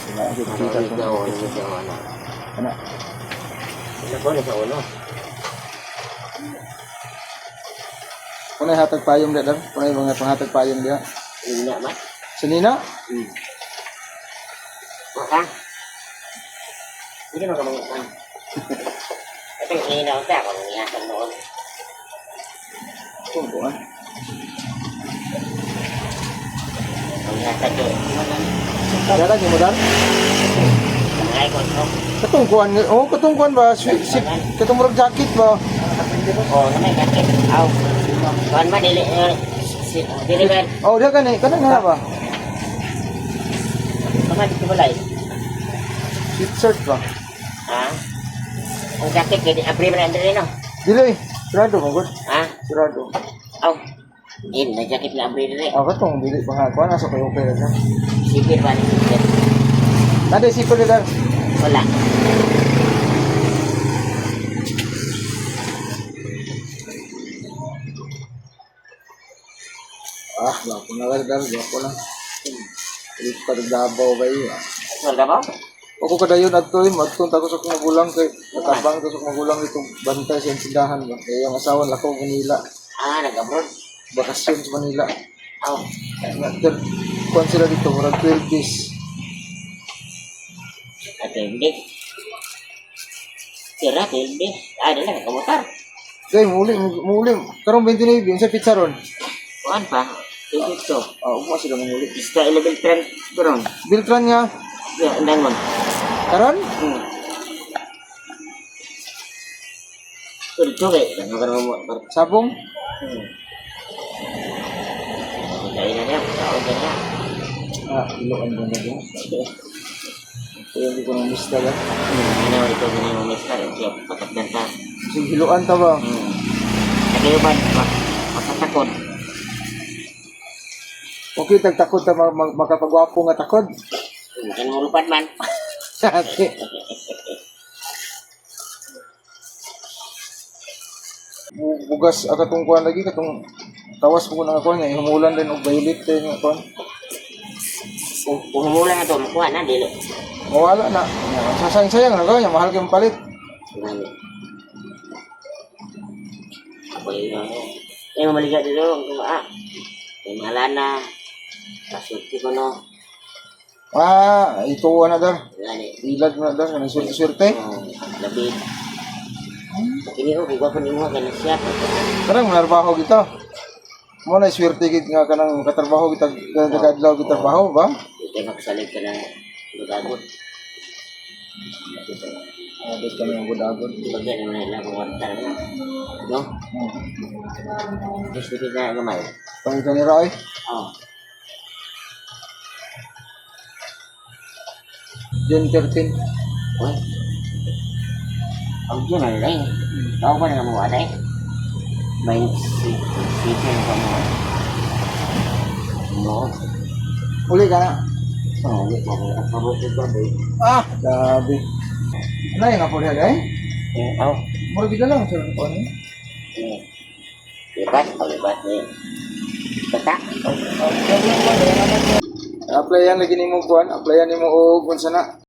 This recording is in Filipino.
Wala gyud kita ko. Ana. Ano po na sa ulo? Kunay hatag payong da dar. Kunay mga panghatag payong dia. Hindi ba? Sa Nina? Maka? Hindi mo kamang ikan. Ito yung hinaw siya kung nangyatang noon. Tungkuan. Kung nangyatang yun. Dala ni mo dar. Tangay ko ito. Katungkuan. Oh, katungkuan ba? Katungurag jacket ba? Oo, namay kakit. Aw. Kuhan ba dili? Dili ba? Oh, dia kan ni. Kanang nga ba? Kamay dito balay. Sweatshirt ba? Ha? Ang jacket kaya abri ba na andali no? Dili. Sirado mo gud. Ha? Sirado. Aw. Yun, may jacket na abri dali. Ah, katong dili pa nga. Kuha na sa kayo pera na. Sipir ba ni sipir? Nade sipon ni dar. Wala. Ah, wala na lang dar. Wala ko lang. Dili pa Davao ba yun? Wala ba? Ako kadayon adto magtunta ko sa kong magulang kay katabang ko sa kong magulang itong bantay sa tindahan ba. Kaya ang asawa lakaw Manila. Ah, nag-abroad. Bakasyon sa Manila. Aw. Kuan sila dito murag 12 days. At hindi. Tira, hindi. Ah, dala, nakamotor. Kay muli karong 29 sa pizzaron. Kuhan pa. Ito. Ah, ugma sila muli. Ista level 10 turon. Biltran nga Ya, andang mo. karon Ito kay, nagkaroon mo. sabong. Kaya na niya, tao ka niya. Ah, iloan ba na dia? Kaya hindi ko na miss talaga. Ano, ito ganyan mo, mister. Siya, patakdan ka. Sige, hiluan ta ba? Nagayuban, makatakot. Okay, tagtakod ta makapagwapo nga takod. Bukan mo lupan man. Ate. Bugas katong kuan lagi katong tawas mo nang kuan nga humulan din og violet din nga kuan. Kung humula na ito, makuha na, dili. Mawala na. Sayang na kaya mahal kay palit. Ako yun ako. Eh, mamaligat dito, may malana. Kasulti ko no. Ah, ito na dar. Gani. Ilad na dar kanang swerte. Labid. Ini ko, kung ko nimo ka na siya. Karang manarbaho kita. Mo na swerte gid nga kanang katrabaho kita kadlaw kita trabaho ba? Ito makasalig ka na lugagot. Adot kami ang budagod. Bagyan naman nila kung wanta na. No? Gusto ko na gamay. Pangitan ni Roy. Oo. June 13. Uy. Ang dyan na nila eh. Tao ba na mo aday? May sisi na mo. No. Uli ka na. Oo, ulit mo. Ang pabuti ko ba? Ah, grabe. Nay nga po dali. Oo. Mura bigla lang sa kuan ni. Libat, libat ni. Bata. Applyan lagi nimo kuan, applyan nimo og unsa na.